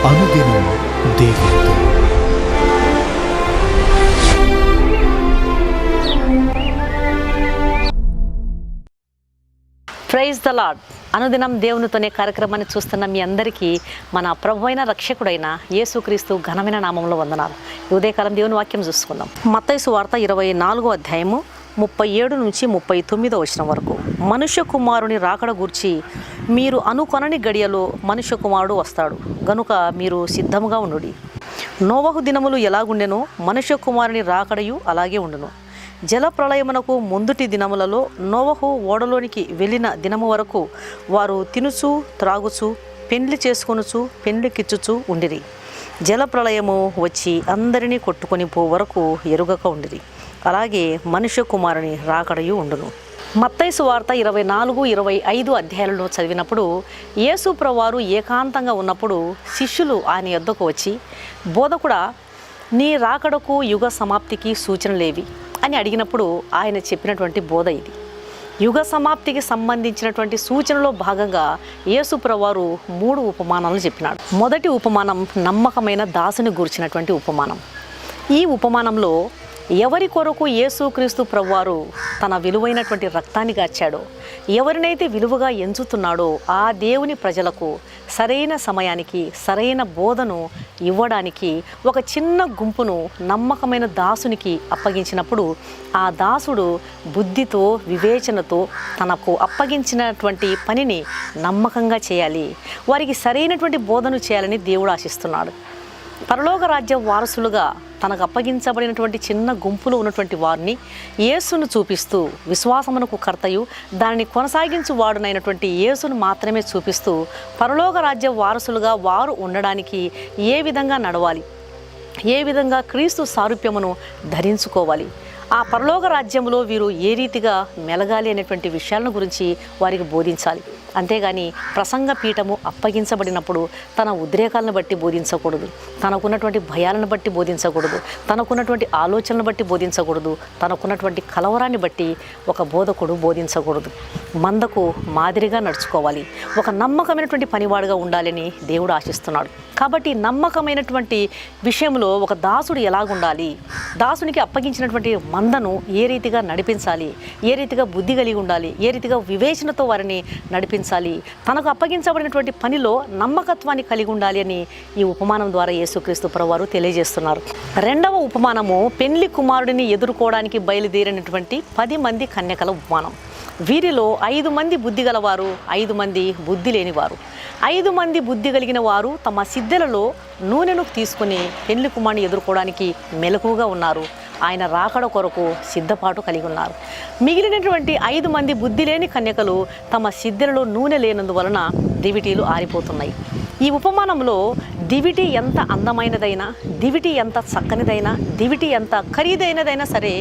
అనుదినం దేవునితో. Praise the Lord. అనుదినం దేవునితోనే కార్యక్రమాన్ని చూస్తున్న మీ అందరికీ మన ప్రభువైన రక్షకుడైన యేసుక్రీస్తు ఘనమైన నామంలో వందనాలు. ఉదయకాలం దేవుని వాక్యం చూసుకుందాం. మత్తయి సువార్త 24వ అధ్యాయము 37 నుంచి 39వ వచనం వరకు. మనుష్య కుమారుని రాకడ గూర్చి మీరు అనుకొనని గడియలో మనుష్య కుమారుడు వస్తాడు గనుక మీరు సిద్ధముగా ఉండుడి. నోవహు దినములు ఎలాగుండెనో మనుష్య కుమారుని రాకడయు అలాగే ఉండును. జల ప్రళయమునకు ముందుటి దినములలో నోవహు ఓడలోనికి వెళ్ళిన దినము వరకు వారు తినుచు త్రాగుచు పెండ్లి చేసుకొనుచు పెండ్లికిచ్చుచు ఉండిరి. జల ప్రళయము వచ్చి అందరినీ కొట్టుకొని పో వరకు ఎరుగక ఉండిరి. అలాగే మనుష్య కుమారుని రాకడయు ఉండును. మత్తయి సువార్త 24-25 అధ్యాయాలలో చదివినప్పుడు యేసు ప్రభువారు ఏకాంతంగా ఉన్నప్పుడు శిష్యులు ఆయన యొద్దకు వచ్చి, బోధకుడా, నీ రాకడకు యుగ సమాప్తికి సూచనలేవి అని అడిగినప్పుడు ఆయన చెప్పినటువంటి బోధ ఇది. యుగ సమాప్తికి సంబంధించినటువంటి సూచనలో భాగంగా యేసు ప్రభువారు 3 ఉపమానాలను చెప్పినాడు. మొదటి ఉపమానం నమ్మకమైన దాసుని గురించినటువంటి ఉపమానం. ఈ ఉపమానంలో ఎవరి కొరకు యేసుక్రీస్తు ప్రభువారు తన విలువైనటువంటి రక్తాన్ని గార్చాడో, ఎవరినైతే విలువగా ఎంచుతున్నాడో ఆ దేవుని ప్రజలకు సరైన సమయానికి సరైన బోధను ఇవ్వడానికి ఒక చిన్న గుంపును నమ్మకమైన దాసునికి అప్పగించినప్పుడు ఆ దాసుడు బుద్ధితో వివేచనతో తనకు అప్పగించినటువంటి పనిని నమ్మకంగా చేయాలి, వారికి సరైనటువంటి బోధను చేయాలని దేవుడు ఆశిస్తున్నాడు. పరలోక రాజ్య వారసులుగా తనకు అప్పగించబడినటువంటి చిన్న గుంపులో ఉన్నటువంటి వారిని యేసును చూపిస్తూ, విశ్వాసమునకు కర్తయు దానిని కొనసాగించు వాడునైనటువంటి యేసును మాత్రమే చూపిస్తూ పరలోక రాజ్య వారసులుగా వారు ఉండడానికి ఏ విధంగా నడవాలి, ఏ విధంగా క్రీస్తు సారూప్యమును ధరించుకోవాలి, ఆ పరలోక రాజ్యంలో వీరు ఏ రీతిగా మెలగాలి అనేటువంటి విషయాలను గురించి వారికి బోధించాలి. అంతేగాని ప్రసంగ పీఠము అప్పగించబడినప్పుడు తన ఉద్రేకాలను బట్టి బోధించకూడదు, తనకున్నటువంటి భయాలను బట్టి బోధించకూడదు, తనకున్నటువంటి ఆలోచనలను బట్టి బోధించకూడదు, తనకున్నటువంటి కలవరాన్ని బట్టి ఒక బోధకుడు బోధించకూడదు. మందకు మాదిరిగా నడుచుకోవాలి, ఒక నమ్మకమైనటువంటి పనివాడుగా ఉండాలని దేవుడు ఆశిస్తున్నాడు. కాబట్టి నమ్మకమైనటువంటి విషయంలో ఒక దాసుడు ఎలాగుండాలి, దాసునికి అప్పగించినటువంటి మందను ఏ రీతిగా నడిపించాలి, ఏ రీతిగా బుద్ధి కలిగి ఉండాలి, ఏ రీతిగా వివేచనతో వారిని నడిపించాలి, తనకు అప్పగించబడినటువంటి పనిలో నమ్మకత్వాన్ని కలిగి ఉండాలి అని ఈ ఉపమానం ద్వారా యేసుక్రీస్తు ప్రభువారు తెలియజేస్తున్నారు. రెండవ ఉపమానము పెండ్లి కుమారుడిని ఎదుర్కోవడానికి బయలుదేరినటువంటి 10 మంది కన్యకల ఉపమానం. వీరిలో 5 మంది బుద్ధి గలవారు, 5 మంది బుద్ధి లేనివారు. 5 మంది బుద్ధి కలిగిన వారు తమ సిద్ధెలలో నూనెను తీసుకుని పెండ్లి కుమారుని ఎదుర్కోవడానికి మెలకువగా ఉన్నారు. ఆయన రాకడ కొరకు సిద్ధపాటు కలిగి ఉన్నారు. మిగిలినటువంటి 5 మంది బుద్ధి లేని కన్యకలు తమ సిద్ధెలలో నూనె లేనందువలన దివిటీలు ఆరిపోతున్నాయి. ఈ ఉపమానంలో దివిటి ఎంత అందమైనదైనా, దివిటి ఎంత చక్కనిదైనా, దివిటి ఎంత ఖరీదైనదైనా సరే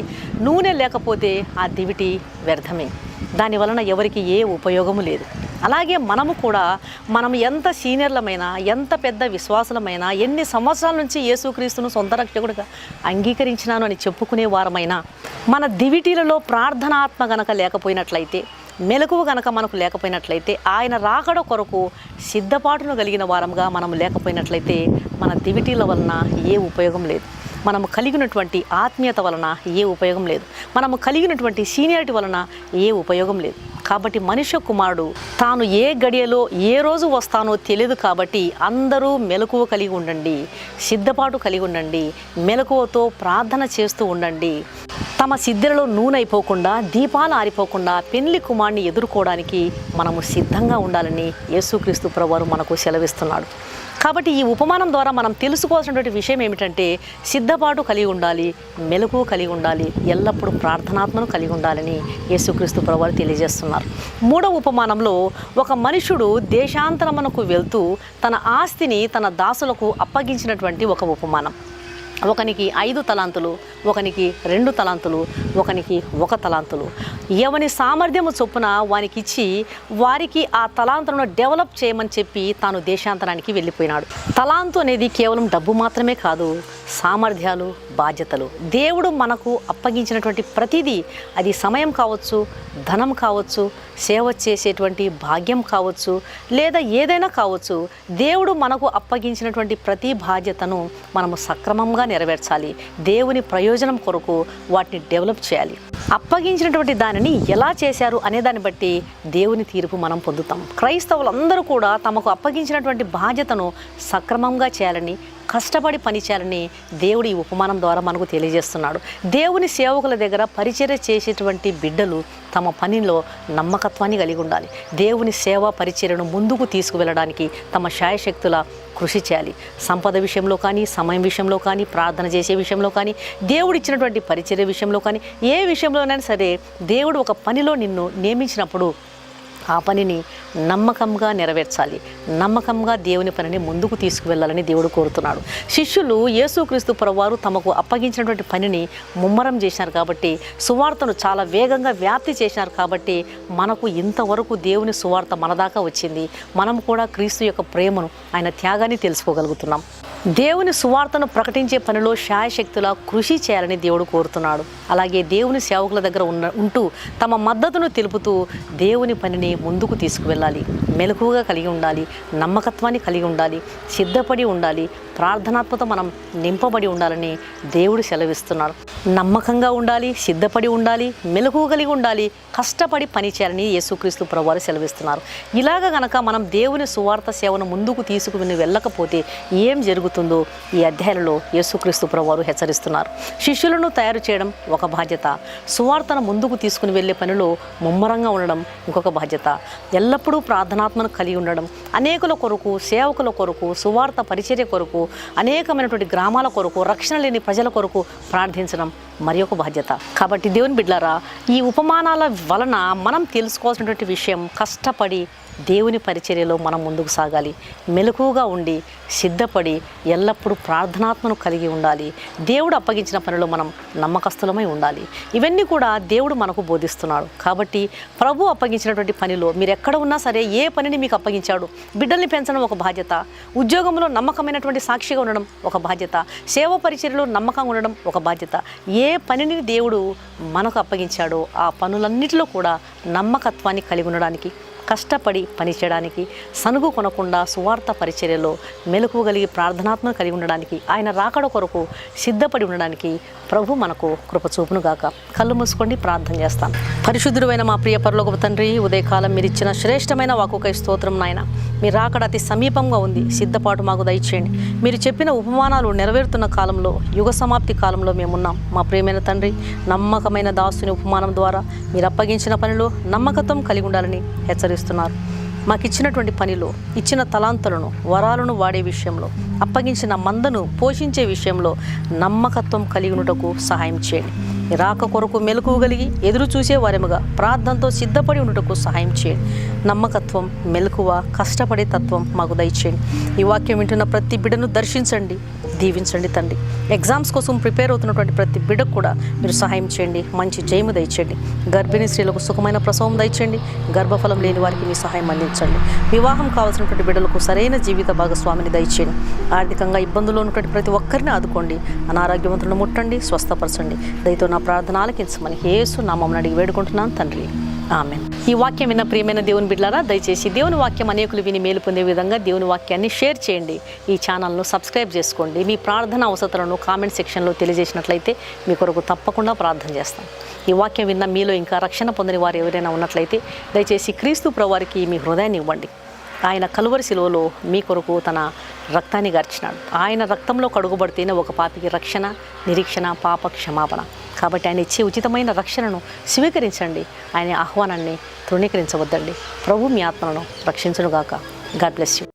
నూనె లేకపోతే ఆ దివిటి వ్యర్థమే, దాని వలన ఎవరికి ఏ ఉపయోగము లేదు. అలాగే మనము కూడా మనం ఎంత సీనియర్లమైనా, ఎంత పెద్ద విశ్వాసులమైనా, ఎన్ని సంవత్సరాల నుంచి యేసుక్రీస్తును సొంత రక్షకుడిగా అంగీకరించినాను అని చెప్పుకునే వారమైనా మన దివిటీలలో ప్రార్థనాత్మ గనక లేకపోయినట్లయితే, మెలకువ గనక మనకు లేకపోయినట్లయితే, ఆయన రాకడ కొరకు సిద్ధపాటును కలిగిన వారంగా మనం లేకపోయినట్లయితే మన దివిటీల వలన ఏ ఉపయోగం లేదు. మనము కలిగినటువంటి ఆత్మీయత వలన ఏ ఉపయోగం లేదు. మనము కలిగినటువంటి సీనియారిటీ వలన ఏ ఉపయోగం లేదు. కాబట్టి మనుష్య కుమారుడు తాను ఏ గడియలో ఏ రోజు వస్తానో తెలియదు. కాబట్టి అందరూ మెలకువ కలిగి ఉండండి, సిద్ధపాటు కలిగి ఉండండి, మెలకువతో ప్రార్థన చేస్తూ ఉండండి. తమ సిద్ధెలలో నూనె అయిపోకుండా, దీపాలు ఆరిపోకుండా పెండ్లి కుమారుని ఎదుర్కోవడానికి మనము సిద్ధంగా ఉండాలని యేసుక్రీస్తు ప్రభువారు మనకు సెలవిస్తున్నాడు. కాబట్టి ఈ ఉపమానం ద్వారా మనం తెలుసుకోవాల్సినటువంటి విషయం ఏమిటంటే, సిద్ధపాటు కలిగి ఉండాలి, మెలకువ కలిగి ఉండాలి, ఎల్లప్పుడూ ప్రార్థనాత్మను కలిగి ఉండాలని యేసుక్రీస్తు ప్రభువారు తెలియజేస్తున్నారు. 3వ ఉపమానంలో ఒక మనుషుడు దేశాంతరమునకు వెళ్తూ తన ఆస్తిని తన దాసులకు అప్పగించినటువంటి ఒక ఉపమానం. ఒకనికి 5 తలాంతులు, ఒకనికి 2 తలాంతులు, ఒకనికి 1 తలాంతులు. ఎవని సామర్థ్యము చొప్పున వానికి ఇచ్చి వారికి ఆ తలాంతులను డెవలప్ చేయమని చెప్పి తాను దేశాంతరానికి వెళ్ళిపోయినాడు. తలాంతు అనేది కేవలం డబ్బు మాత్రమే కాదు, సామర్థ్యాలు, బాధ్యతలు. దేవుడు మనకు అప్పగించినటువంటి ప్రతిదీ, అది సమయం కావచ్చు, ధనం కావచ్చు, సేవ చేసేటువంటి భాగ్యం కావచ్చు, లేదా ఏదైనా కావచ్చు, దేవుడు మనకు అప్పగించినటువంటి ప్రతి బాధ్యతను మనము సక్రమంగా నెరవేర్చాలి. దేవుని ప్రయోజనం కొరకు వాటిని డెవలప్ చేయాలి. అప్పగించినటువంటి దానిని ఎలా చేశారు అనే దాన్ని బట్టి దేవుని తీర్పు మనం పొందుతాం. క్రైస్తవులందరూ కూడా తమకు అప్పగించినటువంటి బాధ్యతను సక్రమంగా చేయాలని, కష్టపడి పనిచేయాలని దేవుడు ఈ ఉపమానం ద్వారా మనకు తెలియజేస్తున్నాడు. దేవుని సేవకుల దగ్గర పరిచర్య చేసేటువంటి బిడ్డలు తమ పనిలో నమ్మకత్వాన్ని కలిగి ఉండాలి. దేవుని సేవా పరిచర్యను ముందుకు తీసుకువెళ్ళడానికి తమ శాయశక్తుల కృషి చేయాలి. సంపద విషయంలో కానీ, సమయం విషయంలో కానీ, ప్రార్థన చేసే విషయంలో కానీ, దేవుడు ఇచ్చినటువంటి పరిచర్య విషయంలో కానీ, ఏ విషయంలోనైనా సరే దేవుడు ఒక పనిలో నిన్ను నియమించినప్పుడు ఆ పనిని నమ్మకంగా నెరవేర్చాలి. నమ్మకంగా దేవుని పనిని ముందుకు తీసుకువెళ్ళాలని దేవుడు కోరుతున్నాడు. శిష్యులు యేసుక్రీస్తు ప్రభువారు తమకు అప్పగించినటువంటి పనిని ముమ్మరం చేసినారు కాబట్టి, సువార్తను చాలా వేగంగా వ్యాప్తి చేసినారు కాబట్టి మనకు ఇంతవరకు దేవుని సువార్త మన దాకా వచ్చింది. మనం కూడా క్రీస్తు యొక్క ప్రేమను, ఆయన త్యాగాన్ని తెలుసుకోగలుగుతున్నాం. దేవుని సువార్తను ప్రకటించే పనిలో శాయశక్తుల కృషి చేయాలని దేవుడు కోరుతున్నాడు. అలాగే దేవుని సేవకుల దగ్గర ఉంటూ తమ మద్దతును తెలుపుతూ దేవుని పనిని ముందుకు తీసుకువెళ్ళాలి. మెలకువగా కలిగి ఉండాలి, నమ్మకత్వాన్ని కలిగి ఉండాలి, సిద్ధపడి ఉండాలి, ప్రార్థనాత్మతో మనం నింపబడి ఉండాలని దేవుడు సెలవిస్తున్నాడు. నమ్మకంగా ఉండాలి, సిద్ధపడి ఉండాలి, మెలకువ కలిగి ఉండాలి, కష్టపడి పని చేయాలని యేసుక్రీస్తు ప్రభువారు సెలవిస్తున్నారు. ఇలాగ గనక మనం దేవుని సువార్త సేవను ముందుకు తీసుకుని వెళ్ళకపోతే ఏం జరుగుతుందో ఈ అధ్యాయంలో యేసుక్రీస్తు ప్రభువారు హెచ్చరిస్తున్నారు. శిష్యులను తయారు చేయడం ఒక బాధ్యత, సువార్తను ముందుకు తీసుకుని వెళ్ళే పనిలో ముమ్మరంగా ఉండడం ఇంకొక బాధ్యత. ఎల్లప్పుడూ ప్రార్థనాత్మను కలిగి ఉండడం, అనేకుల కొరకు, సేవకుల కొరకు, సువార్త పరిచర్య కొరకు, అనేకమైనటువంటి గ్రామాల కొరకు, రక్షణ లేని ప్రజల కొరకు ప్రార్థించడం మరి ఒక బాధ్యత. కాబట్టి దేవుని బిడ్డలారా, ఈ ఉపమానాల వలన మనం తెలుసుకోవాల్సినటువంటి విషయం, కష్టపడి దేవుని పరిచర్యలో మనం ముందుకు సాగాలి. మెలకువగా ఉండి, సిద్ధపడి, ఎల్లప్పుడూ ప్రార్థనాత్మను కలిగి ఉండాలి. దేవుడు అప్పగించిన పనిలో మనం నమ్మకస్తులమై ఉండాలి. ఇవన్నీ కూడా దేవుడు మనకు బోధిస్తున్నాడు. కాబట్టి ప్రభు అప్పగించినటువంటి పనిలో మీరు ఎక్కడ ఉన్నా సరే, ఏ పనిని మీకు అప్పగించాడు, బిడ్డల్ని పెంచడం ఒక బాధ్యత, ఉద్యోగంలో నమ్మకమైనటువంటి సాక్షిగా ఉండడం ఒక బాధ్యత, సేవ పరిచర్యలో నమ్మకంగా ఉండడం ఒక బాధ్యత. ఏ పనిని దేవుడు మనకు అప్పగించాడో ఆ పనులన్నిటిలో కూడా నమ్మకత్వాన్ని కలిగి ఉండడానికి, కష్టపడి పనిచేయడానికి, సనుగు కొనకుండా సువార్త పరిచర్యలో మెలకువ కలిగి ప్రార్థనాత్మను కలిగి ఉండడానికి, ఆయన రాకడ కొరకు సిద్ధపడి ఉండడానికి ప్రభు మనకు కృప చూపునుగాక. కళ్ళు మూసుకోండి, ప్రార్థన చేస్తాను. పరిశుద్ధుడైన మా ప్రియ పరలోకపు తండ్రి, ఉదయకాలం మీరు ఇచ్చిన శ్రేష్టమైన వాక్కుకై స్తోత్రం నాయన. మీ రాకడ అతి సమీపంగా ఉంది, సిద్ధపాటు మాకు దయచేయండి. మీరు చెప్పిన ఉపమానాలు నెరవేరుతున్న కాలంలో, యుగ సమాప్తి కాలంలో మేమున్నాం. మా ప్రియమైన తండ్రి, నమ్మకమైన దాసుని ఉపమానం ద్వారా మీరు అప్పగించిన పనిలో నమ్మకత్వం కలిగి ఉండాలని హెచ్చరిస్తున్నారు. మాకు ఇచ్చినటువంటి పనిలో, ఇచ్చిన తలాంతులను, వరాలను వాడే విషయంలో, అప్పగించిన మందను పోషించే విషయంలో నమ్మకత్వం కలిగి ఉండటకు సహాయం చేయండి. రాక కొరకు మెలకువ కలిగి ఎదురు చూసే వారెముగా ప్రార్థనతో సిద్ధపడి ఉండటకు సహాయం చేయండి. నమ్మకత్వం, మెలకువ, కష్టపడే తత్వం మాకు దయచేయండి. ఈ వాక్యం వింటున్న ప్రతి బిడ్డను దర్శించండి, దీవించండి తండ్రి. ఎగ్జామ్స్ కోసం ప్రిపేర్ అవుతున్నటువంటి ప్రతి బిడ్డకు కూడా మీరు సహాయం చేయండి, మంచి జయము దయచేయండి. గర్భిణీ స్త్రీలకు సుఖమైన ప్రసవం దయచేయండి. గర్భఫలం లేని వారికి మీ సహాయం అందించండి. వివాహం కావాల్సినటువంటి బిడ్డలకు సరైన జీవిత భాగస్వామిని దయచేయండి. ఆర్థికంగా ఇబ్బందుల్లో ఉన్నటువంటి ప్రతి ఒక్కరిని ఆదుకోండి. అనారోగ్యవంతులను ముట్టండి, స్వస్థపరచండి. దయతో నా ప్రార్థన ఆలకించమని యేసు నామమున అడిగి వేడుకుంటున్నాను తండ్రి, ఆమేన్. ఈ వాక్యం విన్న ప్రియమైన దేవుని బిడ్డలారా, దయచేసి దేవుని వాక్యం అనేకులు విని మేలు పొందే విధంగా దేవుని వాక్యాన్ని షేర్ చేయండి. ఈ ఛానల్ను సబ్స్క్రైబ్ చేసుకోండి. మీ ప్రార్థన అవసరాలను కామెంట్ సెక్షన్లో తెలియజేసినట్లయితే మీ కొరకు తప్పకుండా ప్రార్థన చేస్తాం. ఈ వాక్యం విన్న మీలో ఇంకా రక్షణ పొందని వారు ఎవరైనా ఉన్నట్లయితే దయచేసి క్రీస్తు ప్రభువారికి మీ హృదయాన్ని ఇవ్వండి. ఆయన కలువరి శిలువలో మీ కొరకు తన రక్తాన్ని గార్చినాడు. ఆయన రక్తంలో కడుగుబడితేనే ఒక పాపికి రక్షణ, నిరీక్షణ, పాప క్షమాపణ. కాబట్టి ఆయన ఇచ్చే ఉచితమైన రక్షణను స్వీకరించండి. ఆయన ఆహ్వానాన్ని తృణీకరించవద్దండి. ప్రభు మీ ఆత్మలను రక్షించునుగాక. God bless you.